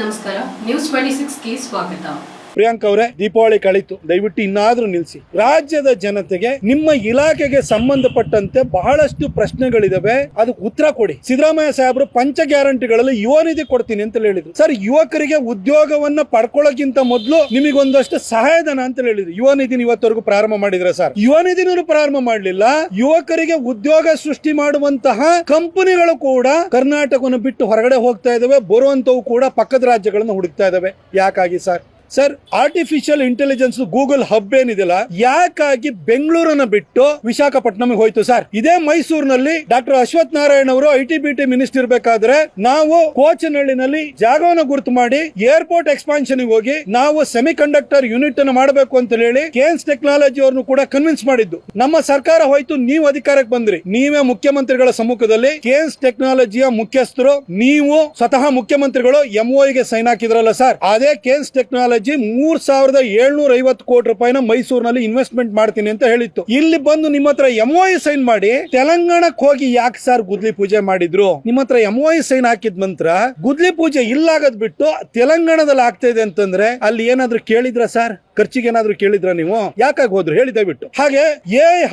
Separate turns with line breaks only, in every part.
ನಮಸ್ಕಾರ ನ್ಯೂಸ್ 26 ಗೆ ಸ್ವಾಗತ.
ಪ್ರಿಯಾಂಕ್ ಅವರೇ, ದೀಪಾವಳಿ ಕಳಿತು, ದಯವಿಟ್ಟು ಇನ್ನಾದ್ರೂ ನಿಲ್ಲಿಸಿ. ರಾಜ್ಯದ ಜನತೆಗೆ ನಿಮ್ಮ ಇಲಾಖೆಗೆ ಸಂಬಂಧಪಟ್ಟಂತೆ ಬಹಳಷ್ಟು ಪ್ರಶ್ನೆಗಳಿದಾವೆ, ಅದಕ್ಕೆ ಉತ್ತರ ಕೊಡಿ. ಸಿದ್ದರಾಮಯ್ಯ ಸಾಹೇಬರು ಪಂಚ ಗ್ಯಾರಂಟಿಗಳಲ್ಲಿ ಯುವ ನಿಧಿ ಕೊಡ್ತೀನಿ ಅಂತ ಹೇಳಿದ್ರು. ಸರ್, ಯುವಕರಿಗೆ ಉದ್ಯೋಗವನ್ನ ಪಡ್ಕೊಳ್ಳೋಕ್ಕಿಂತ ಮೊದಲು ನಿಮಗೊಂದಷ್ಟು ಸಹಾಯಧನ ಅಂತ ಹೇಳಿದ್ರು. ಯುವ ನಿಧಿನ ಇವತ್ತವರೆಗೂ ಪ್ರಾರಂಭ ಮಾಡಿದ್ರೆ ಸರ್, ಯುವ ನಿಧಿನೂ ಪ್ರಾರಂಭ ಮಾಡಲಿಲ್ಲ. ಯುವಕರಿಗೆ ಉದ್ಯೋಗ ಸೃಷ್ಟಿ ಮಾಡುವಂತಹ ಕಂಪನಿಗಳು ಕೂಡ ಕರ್ನಾಟಕವನ್ನು ಬಿಟ್ಟು ಹೊರಗಡೆ ಹೋಗ್ತಾ ಇದಾವೆ, ಬರುವಂತವು ಕೂಡ ಪಕ್ಕದ ರಾಜ್ಯಗಳನ್ನು ಹುಡುಕ್ತಾ ಇದಾವೆ. ಯಾಕಾಗಿ sir? Sir, artificial intelligence Google hub ಏನಿದೆಯಲ್ಲ, ಯಾಕಾಗಿ ಬೆಂಗಳೂರನ್ನ ಬಿಟ್ಟು ವಿಶಾಖಪಟ್ಟಣಂಗೆ ಹೋಯ್ತು ಸರ್? ಇದೇ ಮೈಸೂರಿನಲ್ಲಿ ಡಾಕ್ಟರ್ ಅಶ್ವಥ್ ನಾರಾಯಣ್ ಅವರು ಐಟಿ ಮಿನಿಸ್ಟರ್ ಇರಬೇಕಾದ್ರೆ ನಾವು ಕೋಚನಹಳ್ಳಿನಲ್ಲಿ ಜಾಗವನ್ನು ಗುರುತು ಮಾಡಿ ಏರ್ಪೋರ್ಟ್ ಎಕ್ಸ್ಪಾನ್ಷನ್ ಹೋಗಿ ನಾವು ಸೆಮಿ ಕಂಡಕ್ಟರ್ ಯೂನಿಟ್ ಅನ್ನು ಮಾಡಬೇಕು ಅಂತ ಹೇಳಿ ಕೇನ್ಸ್ ಟೆಕ್ನಾಲಜಿ ಅವ್ರನ್ನು ಕೂಡ ಕನ್ವಿನ್ಸ್ ಮಾಡಿದ್ದು. ನಮ್ಮ ಸರ್ಕಾರ ಹೋಯ್ತು, ನೀವು ಅಧಿಕಾರಕ್ಕೆ ಬಂದ್ರಿ. ನೀವೇ ಮುಖ್ಯಮಂತ್ರಿಗಳ ಸಮ್ಮುಖದಲ್ಲಿ ಕೇನ್ಸ್ ಟೆಕ್ನಾಲಜಿಯ ಮುಖ್ಯಸ್ಥರು, ನೀವು ಸ್ವತಃ ಮುಖ್ಯಮಂತ್ರಿಗಳು MOU ಸೈನ್ ಹಾಕಿದ್ರಲ್ಲ ಸರ್. ಅದೇ ಕೇನ್ಸ್ ಟೆಕ್ನಾಲಜಿ 3750 ಕೋಟಿ ರೂಪಾಯಿನ ಮೈಸೂರಿನಲ್ಲಿ ಇನ್ವೆಸ್ಟ್ಮೆಂಟ್ ಮಾಡ್ತೀನಿ ಅಂತ ಹೇಳಿತ್ತು. ಇಲ್ಲಿ ಬಂದು ನಿಮ್ಮ ಹತ್ರ MOU ಸೈನ್ ಮಾಡಿ ತೆಲಂಗಾಣಕ್ಕೆ ಹೋಗಿ ಯಾಕೆ ಸರ್ ಗುದ್ಲಿ ಪೂಜೆ ಮಾಡಿದ್ರು? ನಿಮ್ಮ ಹತ್ರ MOU ಸೈನ್ ಹಾಕಿದ ನಂತರ ಗುದ್ಲಿ ಪೂಜೆ ಇಲ್ಲಾಗದ್ ಬಿಟ್ಟು ತೆಲಂಗಾಣದಲ್ಲಿ ಆಗ್ತಾ ಇದೆ ಅಂತಂದ್ರೆ ಅಲ್ಲಿ ಏನಾದ್ರು ಕೇಳಿದ್ರ ಸರ್? ಖರ್ಚಿಗೆ ಏನಾದ್ರು ಕೇಳಿದ್ರ ನೀವು? ಯಾಕಾಗಿ ಹೋದ್ರು ಹೇಳಿ ದಯವಿಟ್ಟು. ಹಾಗೆ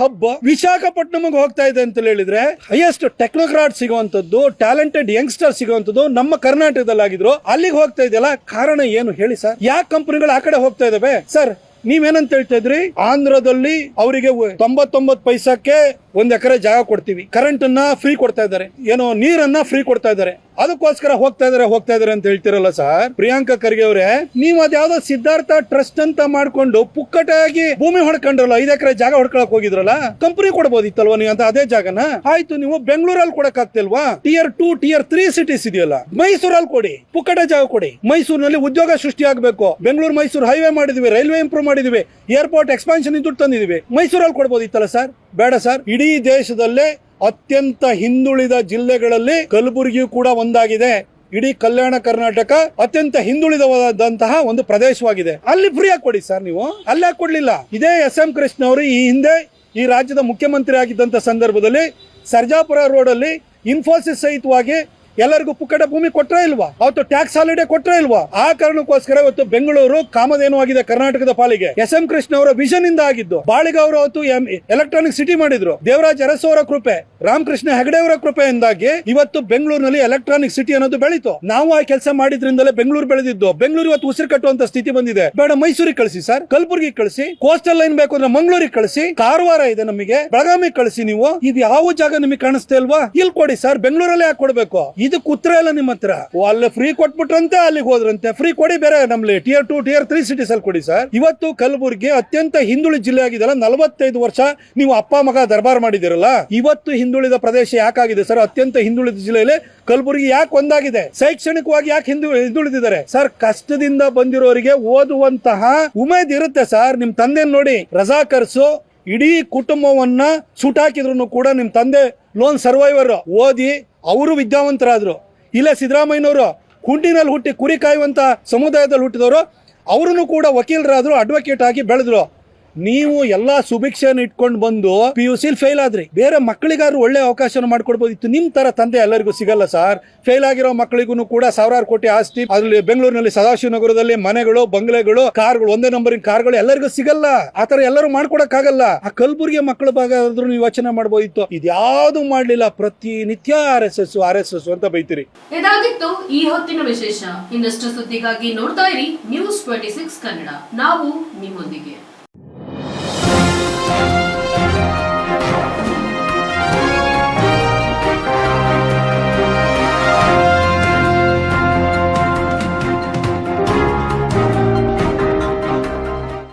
ಹಬ್ ವಿಶಾಖಪಟ್ಟಣಂಗೆ ಹೋಗ್ತಾ ಇದೆ ಅಂತ ಹೇಳಿದ್ರೆ ಹೈಯೆಸ್ಟ್ ಟೆಕ್ನೋಕ್ರಾಟ್ ಸಿಗುವಂತದ್ದು, ಟ್ಯಾಲೆಂಟೆಡ್ ಯಂಗ್ಸ್ಟರ್ ಸಿಗುವಂತದ್ದು ನಮ್ಮ ಕರ್ನಾಟಕದಲ್ಲಿ ಆಗಿದ್ರು. ಅಲ್ಲಿಗೆ ಹೋಗ್ತಾ ಇದೆಯಲ್ಲ, ಕಾರಣ ಏನು ಹೇಳಿ ಸರ್? ಯಾಕೆ ಕಂಪನಿಗಳು ಆ ಕಡೆ ಹೋಗ್ತಾ ಇದಾವೆ ಸರ್? ನೀವೇನಂತ ಹೇಳ್ತಾ ಇದ್ರಿ? ಆಂಧ್ರದಲ್ಲಿ ಅವರಿಗೆ 99 ಪೈಸಕ್ಕೆ 1 ಎಕರೆ ಜಾಗ ಕೊಡ್ತೀವಿ, ಕರೆಂಟ್ ಅನ್ನ ಫ್ರೀ ಕೊಡ್ತಾ ಇದ್ದಾರೆ, ಏನೋ ನೀರನ್ನ ಫ್ರೀ ಕೊಡ್ತಾ ಇದ್ದಾರೆ, ಅದಕ್ಕೋಸ್ಕರ ಹೋಗ್ತಾ ಇದಾರೆ ಅಂತ ಹೇಳ್ತಿರಲ್ಲ ಸರ್. ಪ್ರಿಯಾಂಕಾ ಖರ್ಗೆ ಅವರೇ, ನೀವು ಅದ್ಯಾವ್ದೋ ಸಿದ್ಧಾರ್ಥ ಟ್ರಸ್ಟ್ ಅಂತ ಮಾಡ್ಕೊಂಡು ಪುಕ್ಕಟಾಗಿ ಭೂಮಿ ಹೊಡ್ಕೊಂಡ್ರಲ್ಲ, 5 ಎಕರೆ ಜಾಗ ಹೊಡ್ಕೊಳಕ್ ಹೋಗಿದ್ರಲ್ಲ, ಕಂಪನಿ ಕೊಡಬಹುದಿತ್ತಲ್ವಾ ನೀವು ಅಂತ? ಅದೇ ಜಾಗನ ಆಯ್ತು, ನೀವು ಬೆಂಗಳೂರಲ್ಲಿ ಕೊಡಕ್ ಆಗ್ತಿಲ್ವಾ? Tier 2 Tier 3 ಸಿಟೀಸ್ ಇದೆಯಲ್ಲ, ಮೈಸೂರಲ್ಲಿ ಕೊಡಿ, ಪುಕ್ಕಟ ಜಾಗ ಕೊಡಿ. ಮೈಸೂರಿನಲ್ಲಿ ಉದ್ಯೋಗ ಸೃಷ್ಟಿ ಆಗ್ಬೇಕು. ಬೆಂಗಳೂರು ಮೈಸೂರು ಹೈವೇ ಮಾಡಿದ್ವಿ, ರೈಲ್ವೆ ಇಂಪ್ರೂವ್ ಮಾಡಿದ್ವಿ, ಏರ್ಪೋರ್ಟ್ ಎಕ್ಸ್ಪಾನ್ಷನ್ ದುಡ್ಡು ತಂದಿದ್ವಿ. ಮೈಸೂರಲ್ಲಿ ಕೊಡಬಹುದಿತ್ತಲ್ಲ ಸರ್? ಬೇಡ ಸರ್. ಇಡೀ ದೇಶದಲ್ಲೇ ಅತ್ಯಂತ ಹಿಂದುಳಿದ ಜಿಲ್ಲೆಗಳಲ್ಲಿ ಕಲಬುರಗಿಯು ಕೂಡ ಒಂದಾಗಿದೆ. ಇಡೀ ಕಲ್ಯಾಣ ಕರ್ನಾಟಕ ಅತ್ಯಂತ ಹಿಂದುಳಿದವಾದಂತಹ ಒಂದು ಪ್ರದೇಶವಾಗಿದೆ. ಅಲ್ಲಿ ಫ್ರೀ ಆಗಿ ಕೊಡಿ ಸರ್. ನೀವು ಅಲ್ಲೇ ಕೊಡ್ಲಿಲ್ಲ. ಇದೇ SM ಕೃಷ್ಣ ಅವರು ಈ ಹಿಂದೆ ಈ ರಾಜ್ಯದ ಮುಖ್ಯಮಂತ್ರಿ ಆಗಿದ್ದಂತ ಸಂದರ್ಭದಲ್ಲಿ ಸರ್ಜಾಪುರ ರೋಡ್ ಅಲ್ಲಿ ಇನ್ಫೋಸಿಸ್ ಸಹಿತವಾಗಿ ಎಲ್ಲರಿಗೂ ಪುಕ್ಕಟ ಭೂಮಿ ಕೊಟ್ರೇ ಇಲ್ವಾ? ಅವತ್ತು ಟ್ಯಾಕ್ಸ್ ಹಾಲಿಡೇ ಕೊಟ್ರೇ ಇಲ್ವಾ? ಆ ಕಾರಣಕ್ಕೋಸ್ಕರ ಇವತ್ತು ಬೆಂಗಳೂರು ಕಾಮಧೇನು ಆಗಿದೆ ಕರ್ನಾಟಕದ ಪಾಲಿಗೆ. SM ಕೃಷ್ಣ ಅವರ ವಿಷನ್ ಇಂದ ಆಗಿದ್ದು. ಬಾಳಿಗ ಅವರು ಅವತ್ತು ಎಲೆಕ್ಟ್ರಾನಿಕ್ ಸಿಟಿ ಮಾಡಿದ್ರು. ದೇವರಾಜ್ ಅರಸು ಅವರ ಕೃಪೆ, ರಾಮಕೃಷ್ಣ ಹೆಗಡೆ ಅವರ ಕೃಪೆಯಿಂದಾಗಿ ಇವತ್ತು ಬೆಂಗಳೂರಿನಲ್ಲಿ ಎಲೆಕ್ಟ್ರಾನಿಕ್ ಸಿಟಿ ಅನ್ನೋದು ಬೆಳೀತು. ನಾವು ಆ ಕೆಲಸ ಮಾಡಿದ್ರಿಂದಲೇ ಬೆಂಗಳೂರು ಬೆಳೆದಿದ್ದು. ಬೆಂಗಳೂರು ಇವತ್ತು ಉಸಿರು ಕಟ್ಟುವಂತ ಸ್ಥಿತಿ ಬಂದಿದೆ. ಬೇಡ, ಮೈಸೂರಿಗೆ ಕಳಿಸಿ ಸರ್, ಕಲಬುರಗಿ ಕಳಿಸಿ, ಕೋಸ್ಟಲ್ ಲೈನ್ ಬೇಕು ಅಂದ್ರೆ ಮಂಗಳೂರಿಗೆ ಕಳಿಸಿ, ಕಾರವಾರ ಇದೆ ನಮಗೆ, ಬೆಳಗಾವಿ ಕಳಿಸಿ. ನೀವು ಇದು ಯಾವ ಜಾಗ ನಿಮಗೆ ಕಾಣಿಸ್ತಾ ಇಲ್ವಾ? ಇಲ್ಲಿ ಕೊಡಿ ಸರ್. ಬೆಂಗಳೂರಲ್ಲೇ ಯಾಕೆ ಕೊಡ್ಬೇಕು? ಇದಕ್ಕೆ ಉತ್ತರ ಇಲ್ಲ ನಿಮ್ಮ ಹತ್ರ. ಅಲ್ಲೇ ಫ್ರೀ ಕೊಟ್ಬಿಟ್ರಂತೆ, ಅಲ್ಲಿಗೆ ಹೋದ್ರಂತೆ. ಫ್ರೀ ಕೊಡಿ, ಬೇರೆ ನಮ್ಲಿ Tier 2 Tier 3 ಸಿಟೀಸ್ ಅಲ್ಲಿ ಕೊಡಿ ಸರ್. ಇವತ್ತು ಕಲಬುರಗಿ ಅತ್ಯಂತ ಹಿಂದುಳಿದ ಜಿಲ್ಲೆ ಆಗಿದೆಲ್ಲ, 45 ವರ್ಷ ನೀವು ಅಪ್ಪ ಮಗ ದರ್ಬಾರ್ ಮಾಡಿದಿರಲ್ಲ. ಇವತ್ತು ಹಿಂದುಳಿದ ಪ್ರದೇಶ ಯಾಕಾಗಿದೆ ಸರ್? ಅತ್ಯಂತ ಹಿಂದುಳಿದ ಜಿಲ್ಲೆಯಲ್ಲಿ ಕಲಬುರಗಿ ಯಾಕೆ ಒಂದಾಗಿದೆ? ಶೈಕ್ಷಣಿಕವಾಗಿ ಯಾಕೆ ಹಿಂದುಳಿದಿದ್ದಾರೆ ಸರ್? ಕಷ್ಟದಿಂದ ಬಂದಿರೋರಿಗೆ ಓದುವಂತಹ ಉಮೇದ್ ಇರುತ್ತೆ ಸರ್. ನಿಮ್ ತಂದೆ ನೋಡಿ, ರಜಾಕರ್ಸು ಇಡೀ ಕುಟುಂಬವನ್ನ ಸುಟ್ಟಾಕಿದ್ರು ಕೂಡ ನಿಮ್ ತಂದೆ ಲೋನ್ ಸರ್ವೈವರ್ ಓದಿ ಅವರು ವಿದ್ಯಾವಂತರಾದ್ರು. ಇಲ್ಲ ಸಿದ್ದರಾಮಯ್ಯನವರು ಕುಂಟಿನಲ್ಲಿ ಹುಟ್ಟಿ ಕುರಿ ಕಾಯುವಂತ ಸಮುದಾಯದಲ್ಲಿ ಹುಟ್ಟಿದವರು, ಅವರನ್ನು ಕೂಡ ವಕೀಲರಾದ್ರು, ಅಡ್ವೊಕೇಟ್ ಆಗಿ ಬೆಳೆದ್ರು. ನೀವು ಎಲ್ಲಾ ಸುಭಿಕ್ಷೆಯನ್ನು ಇಟ್ಕೊಂಡು ಬಂದು PUC ಫೇಲ್ ಆದ್ರಿ. ಬೇರೆ ಮಕ್ಕಳಿಗಾದ್ರು ಒಳ್ಳೆ ಅವಕಾಶ ಮಾಡ್ಕೊಡ್ಬೋದಿತ್ತು. ನಿಮ್ ತರ ತಂದೆ ಎಲ್ಲರಿಗೂ ಸಿಗಲ್ಲ ಸರ್. ಫೇಲ್ ಆಗಿರೋ ಮಕ್ಕಳಿಗೂ ಕೂಡ ಸಾವಿರಾರು ಕೋಟಿ ಆಸ್ತಿ, ಅದ್ರಲ್ಲಿ ಬೆಂಗಳೂರಿನಲ್ಲಿ ಸದಾಶಿವನಗರದಲ್ಲಿ ಮನೆಗಳು, ಬಂಗ್ಲೆಗಳು, ಕಾರ್ಗಳು, 1ನೇ ನಂಬರಿನ ಕಾರ್ಗಳು ಎಲ್ಲರಿಗೂ ಸಿಗಲ್ಲ. ಆತರ ಎಲ್ಲರೂ ಮಾಡ್ಕೊಡಕ್ ಆಗಲ್ಲ. ಆ ಕಲಬುರಗಿ ಮಕ್ಕಳ ಭಾಗ ಆದ್ರೂ ನೀವು ಯೋಚನೆ ಮಾಡ್ಬೋದಿತ್ತು. ಇದ್ಯಾವುದು ಮಾಡ್ಲಿಲ್ಲ. ಪ್ರತಿನಿತ್ಯ RSS ಅಂತ ಬೈತೀರಿ.
ಇದಾಗಿತ್ತು ಈ ಹೊತ್ತಿನ ವಿಶೇಷ. ಇನ್ನಷ್ಟು ಸುದ್ದಿಗಾಗಿ ನೋಡ್ತಾ ಇರಿ News 26 ಕನ್ನಡ. ನಾವು ನಿಮ್ಮೊಂದಿಗೆ.